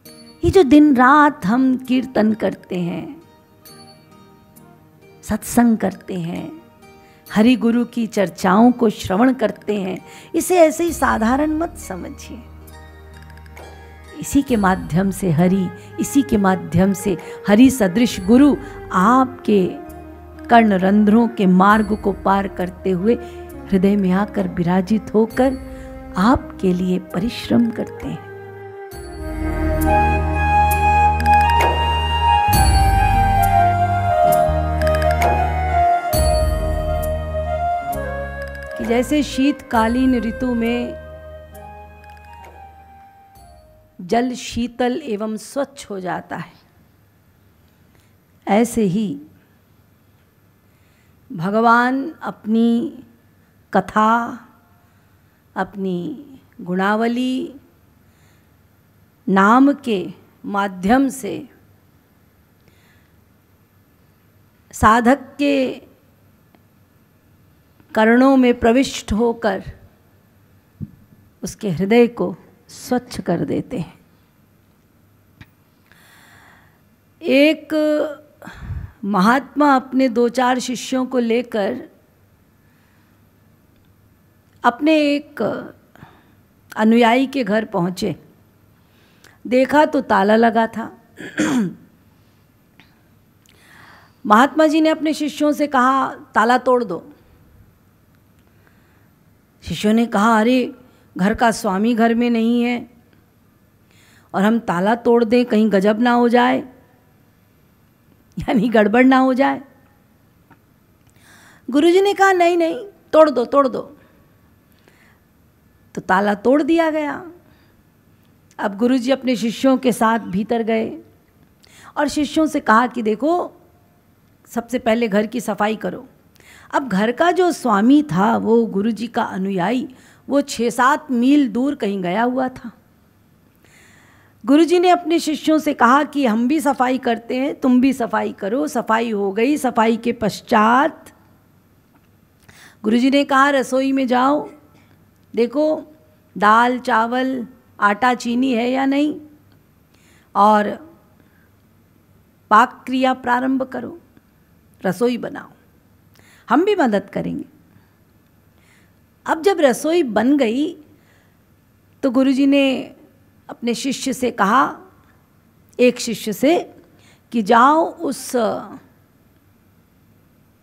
ये जो दिन रात हम कीर्तन करते हैं, सत्संग करते हैं, हरि गुरु की चर्चाओं को श्रवण करते हैं, इसे ऐसे ही साधारण मत समझिए। इसी के माध्यम से हरि, इसी के माध्यम से हरि सदृश गुरु आपके कर्ण रंध्रों के मार्ग को पार करते हुए हृदय में आकर विराजित होकर आपके लिए परिश्रम करते हैं। कि जैसे शीतकालीन ऋतु में जल शीतल एवं स्वच्छ हो जाता है, ऐसे ही भगवान अपनी कथा, अपनी गुणावली, नाम के माध्यम से साधक के कर्णों में प्रविष्ट होकर उसके हृदय को स्वच्छ कर देते हैं। एक महात्मा अपने 2-4 शिष्यों को लेकर अपने एक अनुयायी के घर पहुंचे। देखा तो ताला लगा था। महात्मा जी ने अपने शिष्यों से कहा, ताला तोड़ दो। शिष्यों ने कहा, अरे घर का स्वामी घर में नहीं है और हम ताला तोड़ दें, कहीं गजब ना हो जाए, यानी गड़बड़ ना हो जाए। गुरुजी ने कहा, नहीं नहीं, तोड़ दो तोड़ दो। तो ताला तोड़ दिया गया। अब गुरुजी अपने शिष्यों के साथ भीतर गए और शिष्यों से कहा कि देखो, सबसे पहले घर की सफाई करो। अब घर का जो स्वामी था, वो गुरुजी का अनुयायी, वो 6-7 मील दूर कहीं गया हुआ था। गुरुजी ने अपने शिष्यों से कहा कि हम भी सफाई करते हैं, तुम भी सफाई करो। सफाई हो गई। सफाई के पश्चात गुरुजी ने कहा, रसोई में जाओ, देखो दाल चावल आटा चीनी है या नहीं, और पाक क्रिया प्रारंभ करो, रसोई बनाओ, हम भी मदद करेंगे। अब जब रसोई बन गई तो गुरुजी ने अपने शिष्य से कहा, एक शिष्य से, कि जाओ उस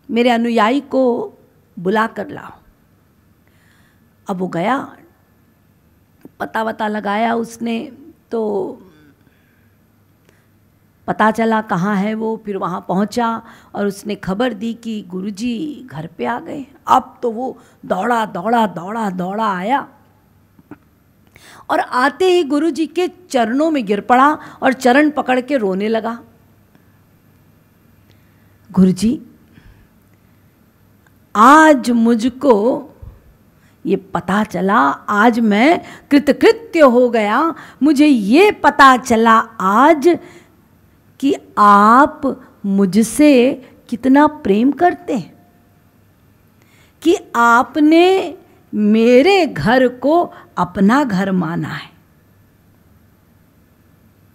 मेरे अनुयायी को बुला कर लाओ। अब वो गया, पता वता लगाया उसने, तो पता चला कहाँ है वो। फिर वहाँ पहुँचा और उसने खबर दी कि गुरुजी घर पे आ गए। अब तो वो दौड़ा दौड़ा दौड़ा दौड़ा आया और आते ही गुरुजी के चरणों में गिर पड़ा और चरण पकड़ के रोने लगा। गुरुजी, आज मुझको ये पता चला, आज मैं कृतकृत्य हो गया। मुझे ये पता चला आज कि आप मुझसे कितना प्रेम करते हैं, कि आपने मेरे घर को अपना घर माना है,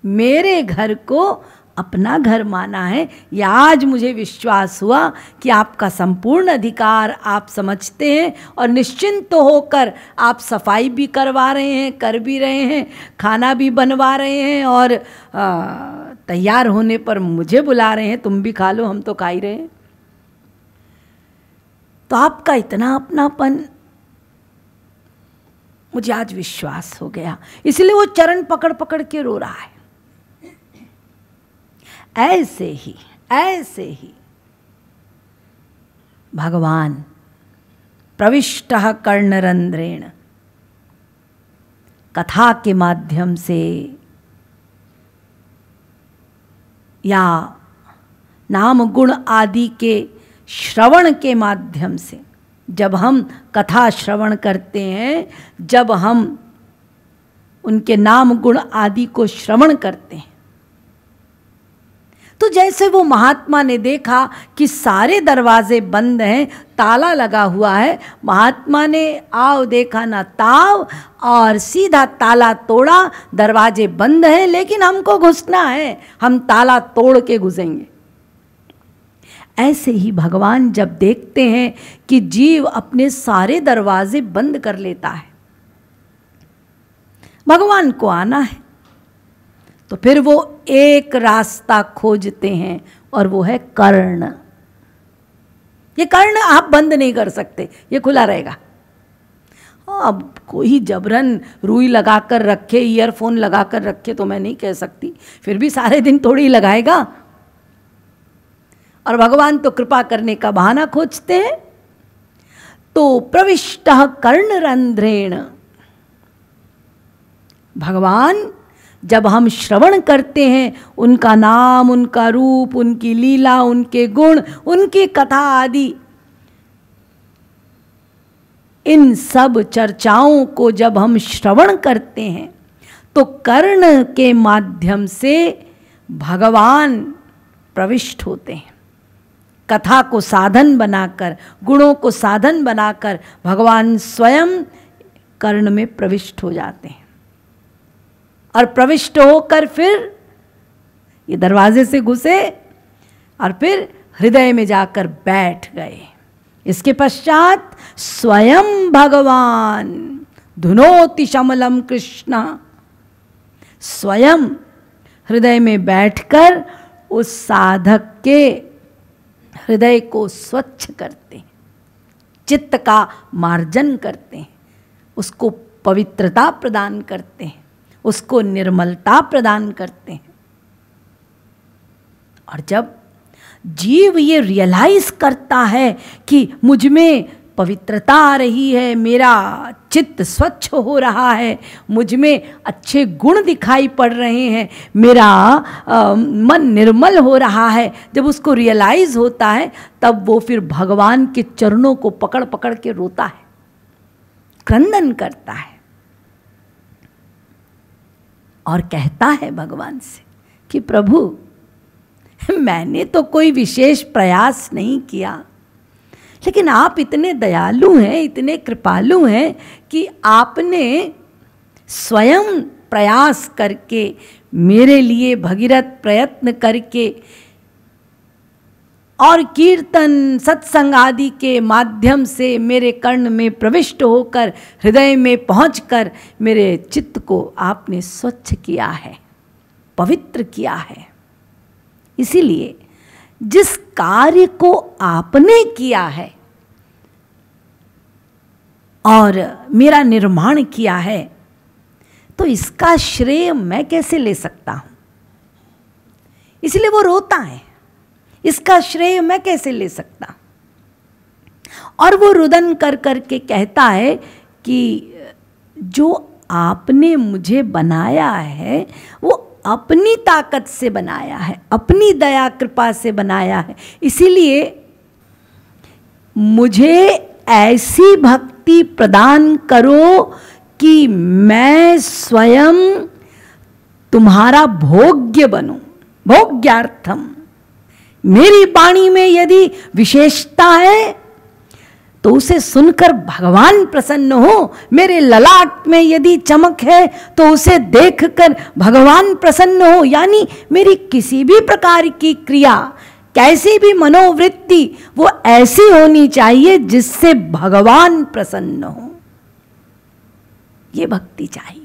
मेरे घर को अपना घर माना है। यह आज मुझे विश्वास हुआ कि आपका संपूर्ण अधिकार आप समझते हैं और निश्चिंत होकर आप सफाई भी करवा रहे हैं, कर भी रहे हैं, खाना भी बनवा रहे हैं और तैयार होने पर मुझे बुला रहे हैं, तुम भी खा लो, हम तो खा ही रहे हैं। तो आपका इतना अपनापन मुझे आज विश्वास हो गया। इसलिए वो चरण पकड़ पकड़ के रो रहा है। ऐसे ही भगवान प्रविष्टः कर्णरंध्रेण कथा के माध्यम से या नाम गुण आदि के श्रवण के माध्यम से, जब हम कथा श्रवण करते हैं, जब हम उनके नाम गुण आदि को श्रवण करते हैं, तो जैसे वो महात्मा ने देखा कि सारे दरवाजे बंद हैं, ताला लगा हुआ है, महात्मा ने आव देखा ना ताव और सीधा ताला तोड़ा। दरवाजे बंद हैं लेकिन हमको घुसना है, हम ताला तोड़ के घुसेंगे। ऐसे ही भगवान जब देखते हैं कि जीव अपने सारे दरवाजे बंद कर लेता है, भगवान को आना है, तो फिर वो एक रास्ता खोजते हैं और वो है कर्ण। ये कर्ण आप बंद नहीं कर सकते, ये खुला रहेगा। अब कोई जबरन रुई लगाकर रखे, ईयरफोन लगाकर रखे तो मैं नहीं कह सकती, फिर भी सारे दिन थोड़ी लगाएगा। और भगवान तो कृपा करने का बहाना खोजते हैं। तो प्रविष्टः कर्णरंध्रेण, भगवान जब हम श्रवण करते हैं उनका नाम, उनका रूप, उनकी लीला, उनके गुण, उनकी कथा आदि, इन सब चर्चाओं को जब हम श्रवण करते हैं तो कर्ण के माध्यम से भगवान प्रविष्ट होते हैं। कथा को साधन बनाकर, गुणों को साधन बनाकर भगवान स्वयं कर्ण में प्रविष्ट हो जाते हैं। और प्रविष्ट होकर फिर ये दरवाजे से घुसे और फिर हृदय में जाकर बैठ गए। इसके पश्चात स्वयं भगवान धुनोति शमलम कृष्ण, स्वयं हृदय में बैठकर उस साधक के हृदय को स्वच्छ करते हैं, चित्त का मार्जन करते हैं, उसको पवित्रता प्रदान करते हैं, उसको निर्मलता प्रदान करते हैं। और जब जीव ये रियलाइज करता है कि मुझ में पवित्रता आ रही है, मेरा चित्त स्वच्छ हो रहा है, मुझ में अच्छे गुण दिखाई पड़ रहे हैं, मेरा मन निर्मल हो रहा है, जब उसको रियलाइज होता है तब वो फिर भगवान के चरणों को पकड़ पकड़ के रोता है, क्रंदन करता है और कहता है भगवान से कि प्रभु मैंने तो कोई विशेष प्रयास नहीं किया, लेकिन आप इतने दयालु हैं, इतने कृपालु हैं कि आपने स्वयं प्रयास करके मेरे लिए भगीरथ प्रयत्न करके और कीर्तन सत्संग आदि के माध्यम से मेरे कर्ण में प्रविष्ट होकर हृदय में पहुंचकर मेरे चित्त को आपने स्वच्छ किया है, पवित्र किया है। इसीलिए जिस कार्य को आपने किया है और मेरा निर्माण किया है, तो इसका श्रेय मैं कैसे ले सकता हूं? इसलिए वो रोता है, इसका श्रेय मैं कैसे ले सकता? और वो रुदन कर करके कहता है कि जो आपने मुझे बनाया है वो अपनी ताकत से बनाया है, अपनी दया कृपा से बनाया है, इसीलिए मुझे ऐसी भक्ति प्रदान करो कि मैं स्वयं तुम्हारा भोग्य बनूं, भोग्यार्थम। मेरी वाणी में यदि विशेषता है तो उसे सुनकर भगवान प्रसन्न हो, मेरे ललाट में यदि चमक है तो उसे देखकर भगवान प्रसन्न हो। यानी मेरी किसी भी प्रकार की क्रिया, कैसी भी मनोवृत्ति, वो ऐसी होनी चाहिए जिससे भगवान प्रसन्न हो। ये भक्ति चाहिए।